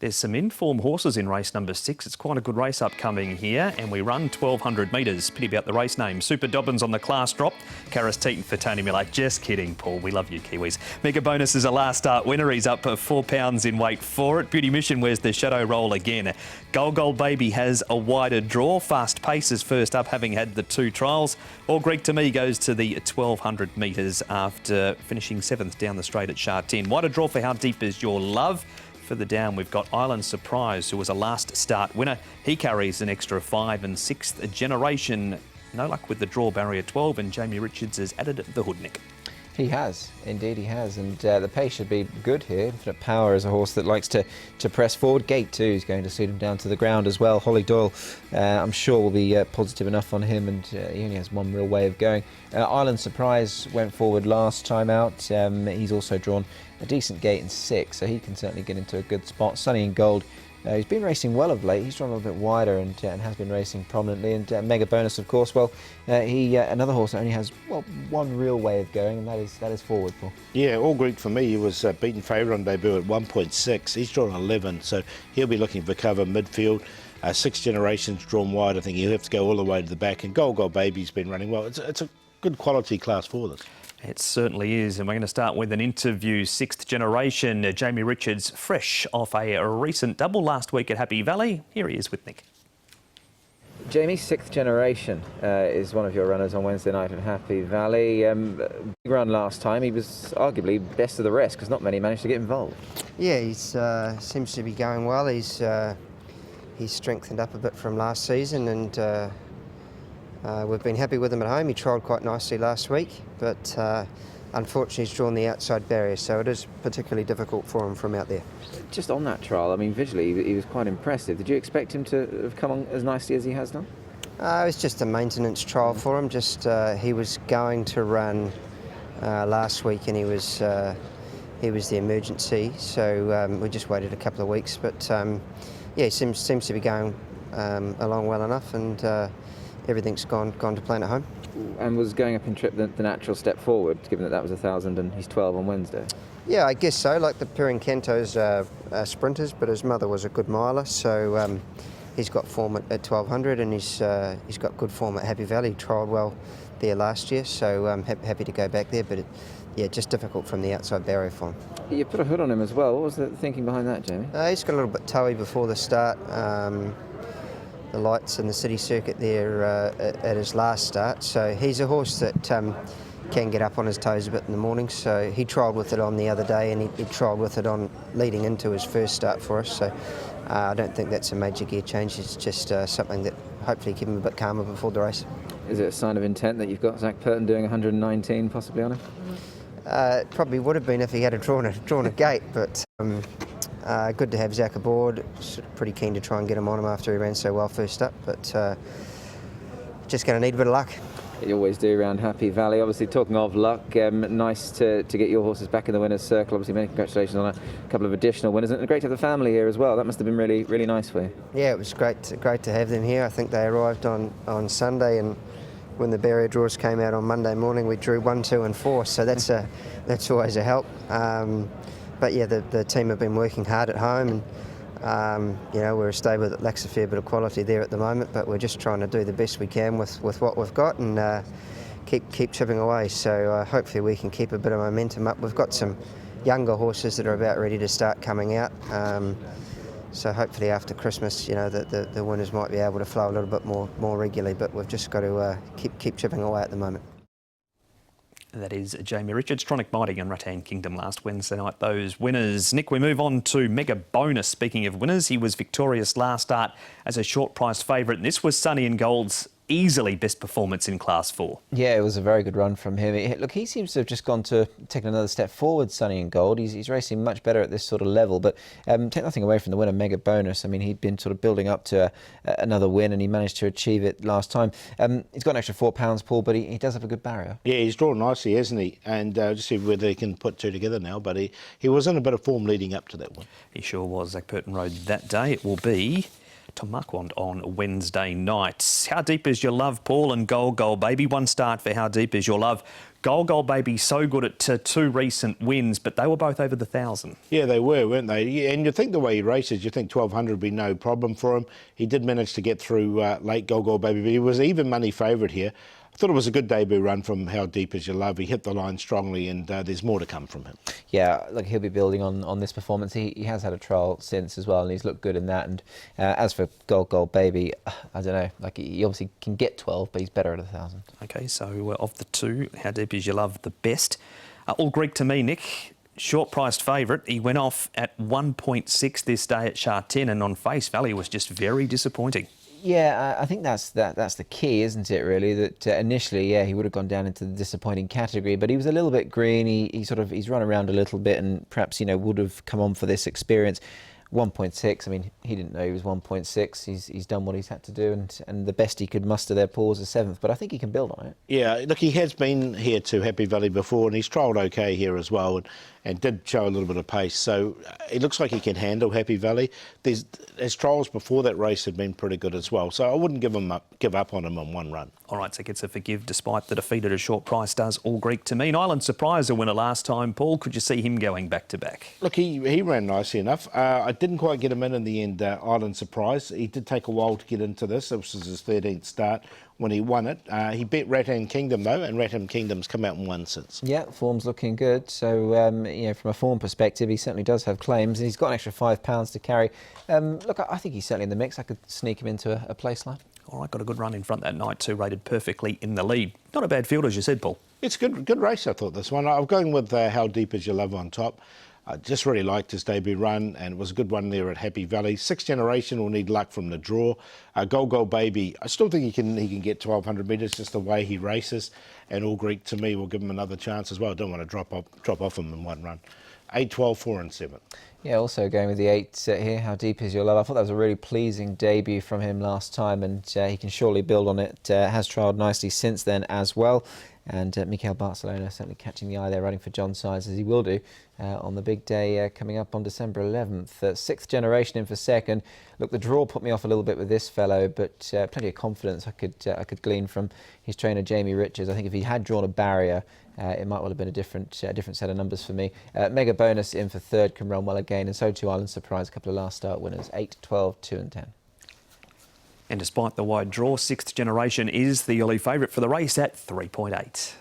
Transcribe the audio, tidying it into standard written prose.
There's some in-form horses in race number 6. It's quite a good race upcoming here, and we run 1,200 metres. Pity about the race name. Super Dobbins on the class drop. Karis Teaton for Tony Miller. Just kidding, Paul. We love you, Kiwis. Mega Bonus is a last start winner. He's up 4 pounds in weight for it. Beauty Mission wears the shadow roll again. Gold Baby has a wider draw. Fast Pace is first up, having had the 2 trials. All Greek to Me goes to the 1,200 metres after finishing 7th down the straight at Shah 10. Wider draw for How Deep Is Your Love. Further down, we've got Island Surprise, who was a last start winner. He carries an extra 5, and 6th Generation. No luck with the draw, barrier 12, and Jamie Richards has added the hood, Nick. He has, indeed he has, and the pace should be good here. Infinite Power is a horse that likes to press forward. Gate 2 is going to suit him down to the ground as well. Holly Doyle, I'm sure, will be positive enough on him, and he only has one real way of going. Island Surprise went forward last time out. He's also drawn a decent gate in 6, so he can certainly get into a good spot. Sunny in Gold. He's been racing well of late. He's drawn a little bit wider and has been racing prominently. And Mega Bonus, of course, well, another horse that only has, well, one real way of going, and that is forward, Paul. Yeah, All Greek for Me. He was beaten favourite on debut at 1.6. He's drawn 11, so he'll be looking for cover midfield. 6 Generations drawn wide. I think he'll have to go all the way to the back. And Gold Baby's been running well. It's a good quality class for this. It certainly is, and we're going to start with an interview. 6th Generation, Jamie Richards, fresh off a recent double last week at Happy Valley. Here he is with Nick. Jamie, 6th Generation is one of your runners on Wednesday night at Happy Valley. Big run last time. He was arguably best of the rest because not many managed to get involved. Yeah, he seems to be going well. He's strengthened up a bit from last season, and we've been happy with him at home. He trialled quite nicely last week, but unfortunately he's drawn the outside barrier, so it is particularly difficult for him from out there. Just on that trial, I mean, visually he was quite impressive. Did you expect him to have come on as nicely as he has done? It was just a maintenance trial for him. He was going to run last week, and he was the emergency, so we just waited a couple of weeks. But yeah, he seems to be going along well enough, and everything's gone to plan at home. And was going up in trip the natural step forward, given that was 1,000 and he's 12 on Wednesday? Yeah, I guess so. Like the Pirinkentos are sprinters, but his mother was a good miler, so he's got form at 1,200, and he's got good form at Happy Valley. He trialled well there last year, so I'm happy to go back there, but yeah, just difficult from the outside barrier for him. You put a hood on him as well. What was the thinking behind that, Jamie? He's got a little bit toey before the start. The lights in the city circuit there at his last start. So he's a horse that can get up on his toes a bit in the morning. So he trialled with it on the other day, and he trialled with it on leading into his first start for us. So I don't think that's a major gear change. It's just something that hopefully keep him a bit calmer before the race. Is it a sign of intent that you've got Zach Purton doing 119 possibly on him? It probably would have been if he had drawn a gate, but good to have Zach aboard. Pretty keen to try and get him on him after he ran so well first up, but just going to need a bit of luck. You always do around Happy Valley. Obviously, talking of luck, nice to get your horses back in the winner's circle. Obviously, many congratulations on a couple of additional winners, and great to have the family here as well. That must have been really, really nice for you. Yeah, it was great to have them here. I think they arrived on Sunday, and when the barrier draws came out on Monday morning, we drew 1, 2 and 4, so that's always a help. But yeah, the team have been working hard at home, and we're a stable that lacks a fair bit of quality there at the moment, but we're just trying to do the best we can with what we've got, and keep chipping away. So hopefully we can keep a bit of momentum up. We've got some younger horses that are about ready to start coming out. So hopefully after Christmas, the winners might be able to flow a little bit more regularly, but we've just got to keep chipping away at the moment. That is Jamie Richards, Tronic Mighty and Rattan Kingdom last Wednesday night, those winners. Nick, we move on to Mega Bonus. Speaking of winners, he was victorious last start as a short price favourite, and this was Sunny in Gold's easily best performance in Class 4. Yeah, it was a very good run from him. Look, he seems to have just taken another step forward, Sunny in Gold. He's racing much better at this sort of level, but take nothing away from the winner, Mega Bonus. I mean, he'd been sort of building up to another win, and he managed to achieve it last time. He's got an extra 4 pounds, Paul, but he does have a good barrier. Yeah, he's drawn nicely, hasn't he? And just see whether he can put 2 together now, but he was in a bit of form leading up to that one. He sure was. Zach Purton rode that day. It will be to Muckwand on Wednesday night. How Deep Is Your Love, Paul, and Goal Goal Baby? One start for How Deep Is Your Love. Goal Goal Baby so good at two recent wins, but they were both over the 1,000. Yeah, they were, weren't they? Yeah, and you think the way he races, you think 1,200 would be no problem for him. He did manage to get through late Goal Goal Baby, but he was even money favourite here. I thought it was a good debut run from How Deep Is Your Love. He hit the line strongly, and there's more to come from him. Yeah, look, he'll be building on this performance. He has had a trial since as well, and he's looked good in that. And as for Goal Goal Baby, I don't know. Like, he obviously can get 12, but he's better at 1,000. OK, so of the two, How Deep Is Your Love the best? All Greek to me, Nick. Short-priced favourite. He went off at 1.6 this day at Shartin, and on face value was just very disappointing. Yeah, I think that's the key, isn't it, really? That initially, yeah, he would have gone down into the disappointing category, but he was a little bit green. He's run around a little bit and perhaps, would have come on for this experience. 1.6, I mean, he didn't know he was 1.6. He's done what he's had to do, and the best he could muster there, Paul, was a 7th, but I think he can build on it. Yeah, look, he has been here to Happy Valley before, and he's trialled okay here as well, and did show a little bit of pace, so it looks like he can handle Happy Valley. His trials before that race had been pretty good as well, so I wouldn't give up on him on one run. All right, so gets a forgive despite the defeat at a short price, does All Greek to me. Island Surprise, a winner last time, Paul. Could you see him going back-to-back? Look, he ran nicely enough. I didn't quite get him in the end, Island Surprise. He did take a while to get into this. This was his 13th start when he won it. He bet Rattan Kingdom, though, and Rattan Kingdom's come out and won since. Yeah, form's looking good. So, from a form perspective, he certainly does have claims. He's got an extra £5 to carry. Look, I think he's certainly in the mix. I could sneak him into a place line. All right, got a good run in front that night too, rated perfectly in the lead. Not a bad field, as you said, Paul. It's a good race, I thought, this one. I'm going with How Deep Is Your Love on top. I just really liked his debut run, and it was a good one there at Happy Valley. 6th Generation will need luck from the draw. Goal Goal Baby, I still think he can get 1,200 metres, just the way he races. And All Greek, to me, will give him another chance as well. I don't want to drop off him in one run. 8, 12, 4 and 7. Yeah, also going with the 8 here, How Deep Is Your Love? I thought that was a really pleasing debut from him last time, and he can surely build on it. Has trialled nicely since then as well. And Mikel Barcelona certainly catching the eye there, riding for John Sides, as he will do on the big day coming up on December 11th. 6th Generation in for second. Look, the draw put me off a little bit with this fellow, but plenty of confidence I could glean from his trainer, Jamie Richards. I think if he had drawn a barrier, it might well have been a different set of numbers for me. Mega Bonus in for third, can run well again, and so too Island Surprise, a couple of last start winners, 8, 12, 2 and 10. And despite the wide draw, 6th Generation is the early favourite for the race at 3.8.